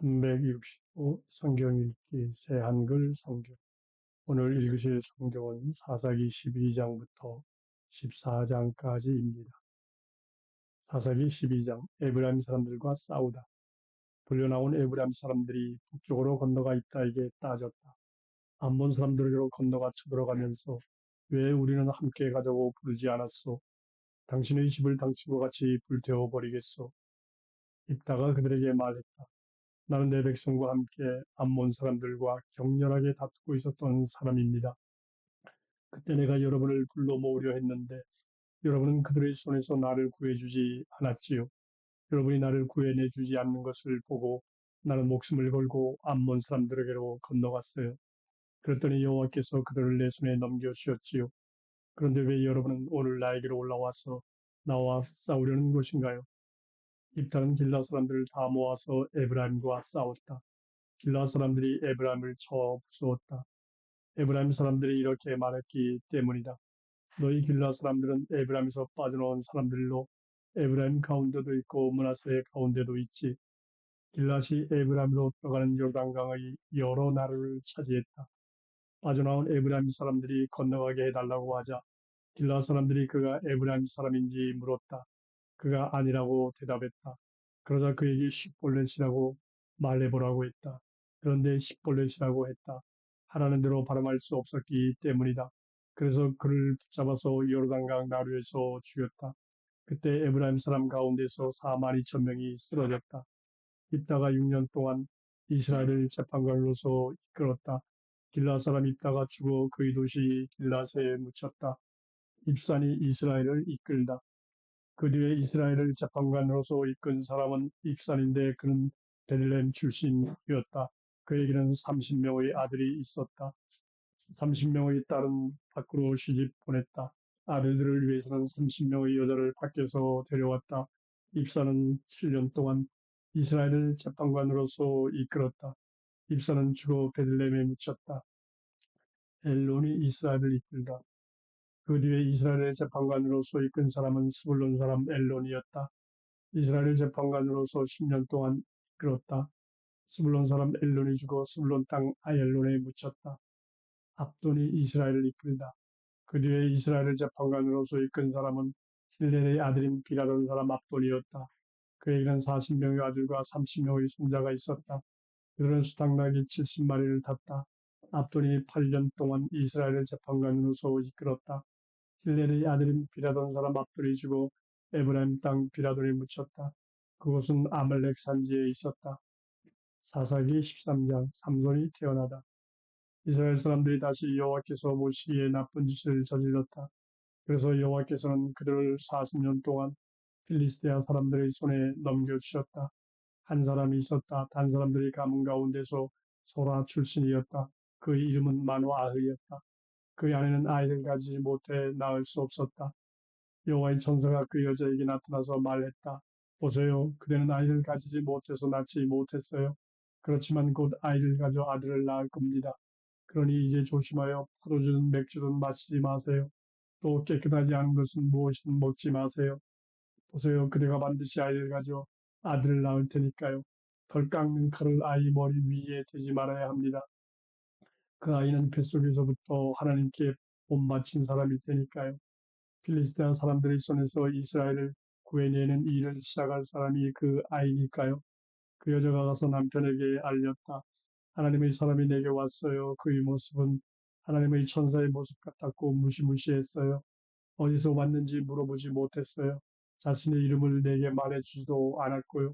365 성경 읽기 새 한글 성경. 오늘 읽으실 성경은 사사기 12장부터 14장까지입니다. 사사기 12장, 에브라임 사람들과 싸우다. 불려나온 에브라임 사람들이 북쪽으로 건너가 이따에게 따졌다. 암몬 사람들에게로 건너가 쳐들어가면서 왜 우리는 함께 가자고 부르지 않았소? 당신의 집을 당신과 같이 불태워 버리겠소? 입다가 그들에게 말했다. 나는 내 백성과 함께 암몬 사람들과 격렬하게 다투고 있었던 사람입니다. 그때 내가 여러분을 불러 모으려 했는데 여러분은 그들의 손에서 나를 구해주지 않았지요. 여러분이 나를 구해내주지 않는 것을 보고 나는 목숨을 걸고 암몬 사람들에게로 건너갔어요. 그랬더니 여호와께서 그들을 내 손에 넘겨주셨지요. 그런데 왜 여러분은 오늘 나에게로 올라와서 나와 싸우려는 것인가요? 입다는 길라 사람들을 다 모아서 에브라임과 싸웠다. 길라 사람들이 에브라임을 쳐 부수었다. 에브라임 사람들이 이렇게 말했기 때문이다. 너희 길라 사람들은 에브라임에서 빠져나온 사람들로 에브라임 가운데도 있고 므낫세 가운데도 있지. 길라시 에브라임으로 들어가는 요단강의 여러 나루를 차지했다. 빠져나온 에브라임 사람들이 건너가게 해달라고 하자 길라 사람들이 그가 에브라임 사람인지 물었다. 그가 아니라고 대답했다. 그러자 그에게 십볼렛이라고 말해보라고 했다. 그런데 십볼렛이라고 했다. 하라는 대로 발음할 수 없었기 때문이다. 그래서 그를 붙잡아서 요르단강 나루에서 죽였다. 그때 에브라임 사람 가운데서 4만 2천 명이 쓰러졌다. 입다가 6년 동안 이스라엘을 재판관으로서 이끌었다. 길라 사람 입다가 죽어 그의 도시 길라세에 묻혔다. 입산이 이스라엘을 이끌다. 그 뒤에 이스라엘을 재판관으로서 이끈 사람은 익산인데 그는 베들레헴 출신이었다. 그에게는 30명의 아들이 있었다. 30명의 딸은 밖으로 시집 보냈다. 아들들을 위해서는 30명의 여자를 밖에서 데려왔다. 익산은 7년 동안 이스라엘을 재판관으로서 이끌었다. 익산은 죽어 베들레헴에 묻혔다. 엘론이 이스라엘을 이끌다. 그 뒤에 이스라엘의 재판관으로서 이끈 사람은 스불론 사람 엘론이었다. 이스라엘의 재판관으로서 10년 동안 이끌었다. 스불론 사람 엘론이 죽어 스불론 땅 아얄론에 묻혔다. 압돈이 이스라엘을 이끌다. 그 뒤에 이스라엘을 재판관으로서 이끈 사람은 힐렐의 아들인 비라던 사람 압돈이었다. 그에게는 40명의 아들과 30명의 손자가 있었다. 그들은 수당나귀 70마리를 탔다. 압돈이 8년 동안 이스라엘의 재판관으로서 이끌었다. 힐렐의 아들인 비라돈 사람 압돌이 죽어 에브라임 땅 비라돈에 묻혔다. 그곳은 아말렉 산지에 있었다. 사사기 13장 삼손이 태어나다. 이스라엘 사람들이 다시 여호와께서 보시기에 나쁜 짓을 저질렀다. 그래서 여호와께서는 그들을 40년 동안 필리스테아 사람들의 손에 넘겨주셨다. 한 사람이 있었다. 단 사람들이 가문 가운데서 소라 출신이었다. 그의 이름은 마노아흐였다. 그의 아내는 아이를 가지지 못해 낳을 수 없었다. 여호와의 천사가 그 여자에게 나타나서 말했다. 보세요. 그대는 아이를 가지지 못해서 낳지 못했어요. 그렇지만 곧 아이를 가져 아들을 낳을 겁니다. 그러니 이제 조심하여 포도주든 맥주든 마시지 마세요. 또 깨끗하지 않은 것은 무엇이든 먹지 마세요. 보세요. 그대가 반드시 아이를 가져 아들을 낳을 테니까요. 덜 깎는 칼을 아이 머리 위에 대지 말아야 합니다. 그 아이는 뱃속에서부터 하나님께 본받친 사람일 테니까요. 필리스테아 사람들의 손에서 이스라엘을 구해내는 일을 시작할 사람이 그 아이니까요. 그 여자가 가서 남편에게 알렸다. 하나님의 사람이 내게 왔어요. 그의 모습은 하나님의 천사의 모습 같았고 무시무시했어요. 어디서 왔는지 물어보지 못했어요. 자신의 이름을 내게 말해주지도 않았고요.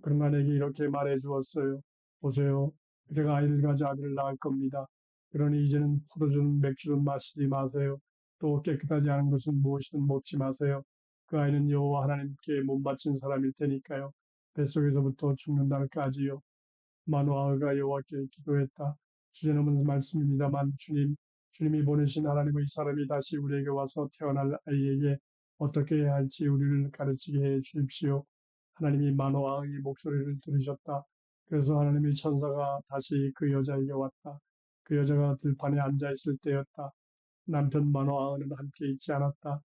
그러나 내게 이렇게 말해주었어요. 보세요. 그대가 아이를 가져 아들을 낳을 겁니다. 그러니 이제는 포도주는 맥주는 마시지 마세요. 또 깨끗하지 않은 것은 무엇이든 먹지 마세요. 그 아이는 여호와 하나님께 몸바친 사람일 테니까요. 뱃속에서부터 죽는 날까지요. 마노아가 여호와께 기도했다. 주제넘은 말씀입니다만 주님이 보내신 하나님의 사람이 다시 우리에게 와서 태어날 아이에게 어떻게 해야 할지 우리를 가르치게 해 주십시오. 하나님이 마노아의 목소리를 들으셨다. 그래서 하나님의 천사가 다시 그 여자에게 왔다. 그 여자가 들판에 앉아 있을 때였다. 남편 마노아는 함께 있지 않았다.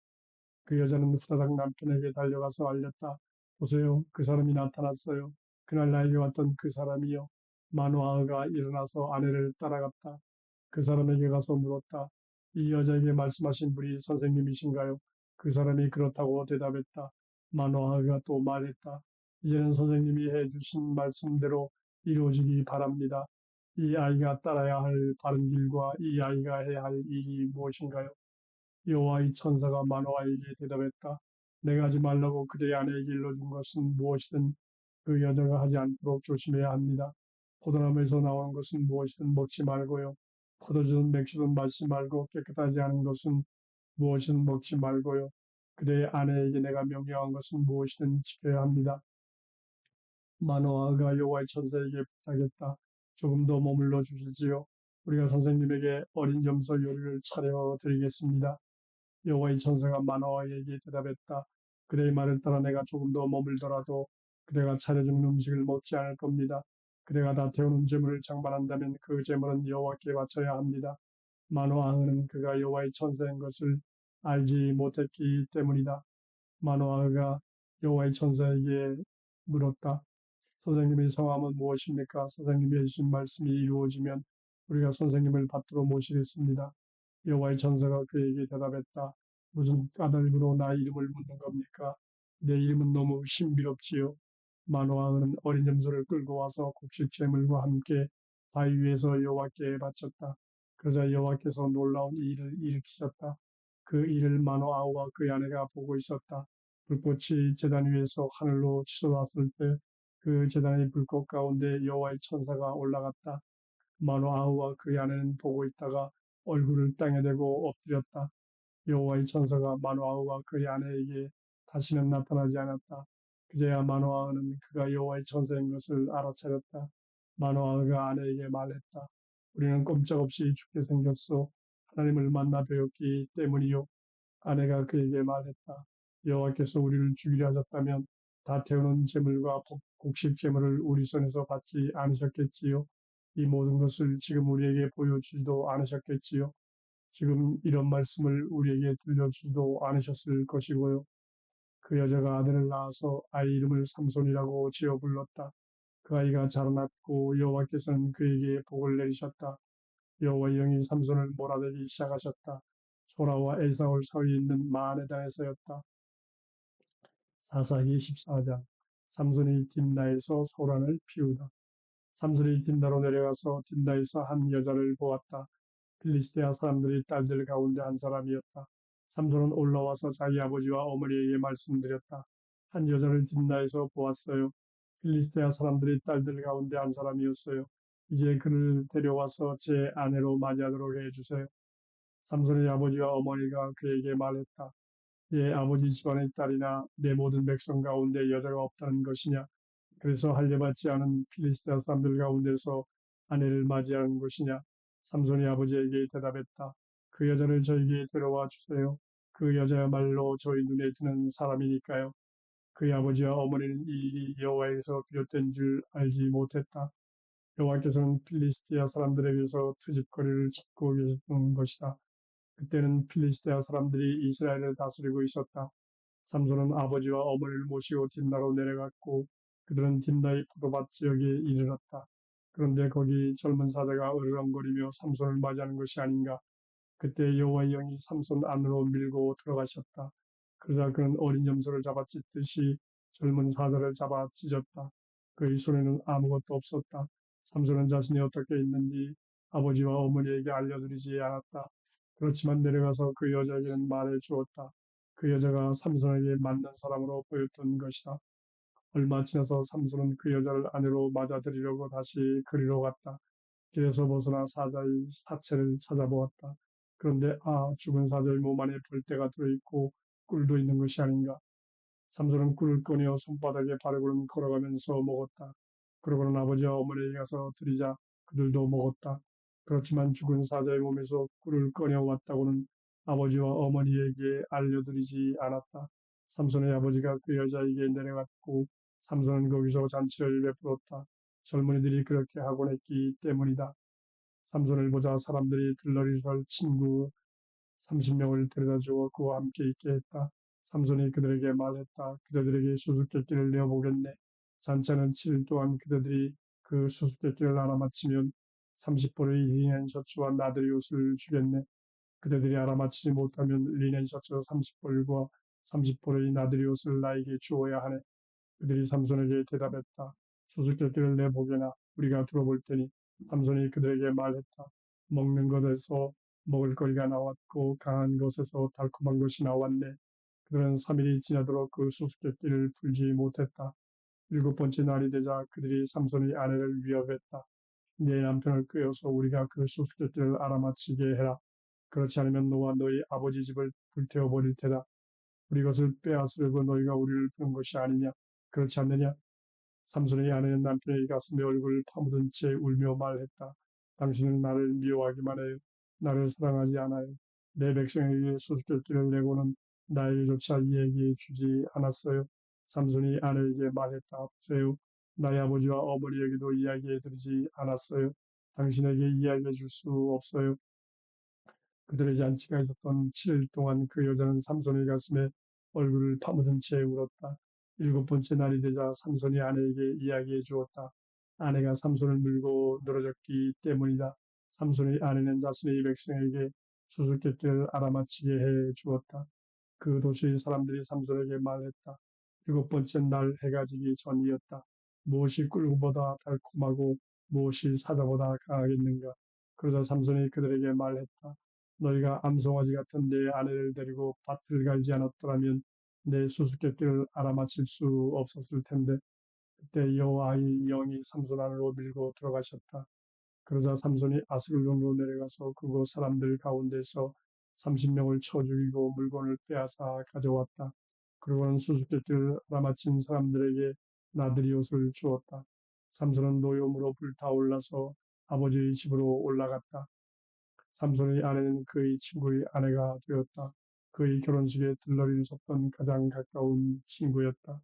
그 여자는 후다닥 남편에게 달려가서 알렸다. 보세요, 그 사람이 나타났어요. 그날 나에게 왔던 그 사람이여. 마노아가 일어나서 아내를 따라갔다. 그 사람에게 가서 물었다. 이 여자에게 말씀하신 분이 선생님이신가요? 그 사람이 그렇다고 대답했다. 마노아가 또 말했다. 이제는 선생님이 해주신 말씀대로 이루어지기 바랍니다. 이 아이가 따라야 할 바른 길과 이 아이가 해야 할 일이 무엇인가요? 여호와의 천사가 마노아에게 대답했다. 내가 하지 말라고 그대의 아내에게 일러준 것은 무엇이든 그 여자가 하지 않도록 조심해야 합니다. 포도나무에서 나오는 것은 무엇이든 먹지 말고요. 포도주든 맥주든 마시지 말고 깨끗하지 않은 것은 무엇이든 먹지 말고요. 그대의 아내에게 내가 명령한 것은 무엇이든 지켜야 합니다. 마노아가 여호와의 천사에게 부탁했다. 조금 더 머물러 주시지요. 우리가 선생님에게 어린 염소 요리를 차려 드리겠습니다. 여호와의 천사가 마노아에게 대답했다. 그대의 말을 따라 내가 조금 더 머물더라도 그대가 차려준 음식을 먹지 않을 겁니다. 그대가 다 태우는 재물을 장만한다면 그 재물은 여호와께 바쳐야 합니다. 마노아는 그가 여호와의 천사인 것을 알지 못했기 때문이다. 마노아가 여호와의 천사에게 물었다. 선생님의 성함은 무엇입니까? 선생님이 해주신 말씀이 이루어지면 우리가 선생님을 받들어 모시겠습니다. 여호와의 천사가 그에게 대답했다. 무슨 까닭으로 나 이름을 묻는 겁니까? 내 이름은 너무 신비롭지요. 마노아는 어린 염소를 끌고 와서 곡식 제물과 함께 바위 위에서 여호와께 바쳤다. 그러자 여호와께서 놀라운 일을 일으키셨다. 그 일을 마노아와 그의 아내가 보고 있었다. 불꽃이 제단 위에서 하늘로 치솟았을 때 그 제단의 불꽃 가운데 여호와의 천사가 올라갔다. 마노아와 그의 아내는 보고 있다가 얼굴을 땅에 대고 엎드렸다. 여호와의 천사가 마노아와 그의 아내에게 다시는 나타나지 않았다. 그제야 마노아는 그가 여호와의 천사인 것을 알아차렸다. 마노아가 아내에게 말했다. 우리는 꼼짝없이 죽게 생겼소. 하나님을 만나 배웠기 때문이요. 아내가 그에게 말했다. 여호와께서 우리를 죽이려 하셨다면 다 태우는 제물과 곡식 제물을 우리 손에서 받지 않으셨겠지요. 이 모든 것을 지금 우리에게 보여주지도 않으셨겠지요. 지금 이런 말씀을 우리에게 들려주지도 않으셨을 것이고요. 그 여자가 아들을 낳아서 아이 이름을 삼손이라고 지어 불렀다. 그 아이가 자라났고 여호와께서는 그에게 복을 내리셨다. 여호와의 영이 삼손을 몰아내기 시작하셨다. 소라와 에사올 사이에 있는 마한의 땅에서였다. 사사기 14장. 삼손이 딥나에서 소란을 피우다. 삼손이 딥나로 내려가서 딥나에서 한 여자를 보았다. 필리스테아 사람들의 딸들 가운데 한 사람이었다. 삼손은 올라와서 자기 아버지와 어머니에게 말씀드렸다. 한 여자를 딥나에서 보았어요. 필리스테아 사람들의 딸들 가운데 한 사람이었어요. 이제 그를 데려와서 제 아내로 맞이하도록 해주세요. 삼손의 아버지와 어머니가 그에게 말했다. 내 아버지 집안의 딸이나 내 모든 백성 가운데 여자가 없다는 것이냐? 그래서 할례받지 않은 필리스티아 사람들 가운데서 아내를 맞이하는 것이냐? 삼손이 아버지에게 대답했다. 그 여자를 저에게 데려와 주세요. 그 여자야말로 저희 눈에 드는 사람이니까요. 그의 아버지와 어머니는 이 일이 여호와에서 비롯된 줄 알지 못했다. 여호와께서는 필리스티아 사람들에게서 트집거리를 찾고 계셨던 것이다. 그때는 필리스테아 사람들이 이스라엘을 다스리고 있었다. 삼손은 아버지와 어머니를 모시고 딥나로 내려갔고 그들은 딥나의 포도밭 지역에 이르렀다. 그런데 거기 젊은 사자가 으르렁거리며 삼손을 맞이하는 것이 아닌가. 그때 여호와의 영이 삼손 안으로 밀고 들어가셨다. 그러자 그는 어린 염소를 잡아 찢듯이 젊은 사자를 잡아 찢었다. 그의 손에는 아무것도 없었다. 삼손은 자신이 어떻게 있는지 아버지와 어머니에게 알려드리지 않았다. 그렇지만 내려가서 그 여자에게는 말해 주었다. 그 여자가 삼손에게 맞는 사람으로 보였던 것이다. 얼마 지나서 삼손은 그 여자를 아내로 맞아들이려고 다시 그리로 갔다. 길에서 벗어나 사자의 사체를 찾아보았다. 그런데 죽은 사자의 몸 안에 벌떼가 들어있고 꿀도 있는 것이 아닌가. 삼손은 꿀을 꺼내어 손바닥에 바르고는 걸어가면서 먹었다. 그러고는 아버지와 어머니에게 가서 드리자 그들도 먹었다. 그렇지만 죽은 사자의 몸에서 꿀을 꺼내왔다고는 아버지와 어머니에게 알려드리지 않았다. 삼손의 아버지가 그 여자에게 내려갔고 삼손은 거기서 잔치를 베풀었다. 젊은이들이 그렇게 하곤 했기 때문이다. 삼손을 보자 사람들이 들러리설 친구 30명을 데려다 주어 그와 함께 있게 했다. 삼손이 그들에게 말했다. 그대들에게 수수께끼를 내어보겠네. 잔치하는 7일 동안 그대들이 그 수수께끼를 알아맞히면 30벌의 리넨 셔츠와 나들이 옷을 주겠네. 그대들이 알아맞히지 못하면 리넨 셔츠 30벌과 30벌의 나들이 옷을 나에게 주어야 하네. 그들이 삼손에게 대답했다. 수수께끼를 내보게나 우리가 들어볼 테니. 삼손이 그들에게 말했다. 먹는 것에서 먹을 거리가 나왔고 강한 것에서 달콤한 것이 나왔네. 그들은 3일이 지나도록 그 수수께끼를 풀지 못했다. 일곱 번째 날이 되자 그들이 삼손의 아내를 위협했다. 네 남편을 끄어서 우리가 그 수수께끼를 알아맞히게 해라. 그렇지 않으면 너와 너희 아버지 집을 불태워 버릴 테다. 우리 것을 빼앗으려고 너희가 우리를 부른 것이 아니냐? 그렇지 않느냐? 삼손의 아내는 남편의 가슴에 얼굴을 파묻은 채 울며 말했다. 당신은 나를 미워하기만 해요. 나를 사랑하지 않아요. 내 백성에게 수수께끼를 내고는 나에게조차 이야기해 주지 않았어요. 삼손이 아내에게 말했다. 보세요. 나의 아버지와 어머니에게도 이야기해 드리지 않았어요. 당신에게 이야기해 줄 수 없어요. 그들의 잔치가 있었던 7일 동안 그 여자는 삼손의 가슴에 얼굴을 파묻은 채 울었다. 일곱 번째 날이 되자 삼손이 아내에게 이야기해 주었다. 아내가 삼손을 물고 늘어졌기 때문이다. 삼손의 아내는 자신의 백성에게 수수께끼를 알아맞히게 해 주었다. 그 도시 사람들이 삼손에게 말했다. 일곱 번째 날 해가 지기 전이었다. 무엇이 꿀보다 달콤하고 무엇이 사자보다 강하겠는가? 그러자 삼손이 그들에게 말했다. 너희가 암송아지 같은 내 아내를 데리고 밭을 갈지 않았더라면 내 수수께끼를 알아맞힐 수 없었을 텐데 그때 여호와의 영이 삼손 안으로 밀고 들어가셨다. 그러자 삼손이 아스글론으로 내려가서 그곳 사람들 가운데서 30명을 쳐 죽이고 물건을 빼앗아 가져왔다. 그러고는 수수께끼를 알아맞힌 사람들에게 나들이 옷을 주었다. 삼손은 노여움으로 불타올라서 아버지의 집으로 올라갔다. 삼손의 아내는 그의 친구의 아내가 되었다. 그의 결혼식에 들러리를 섰던 가장 가까운 친구였다.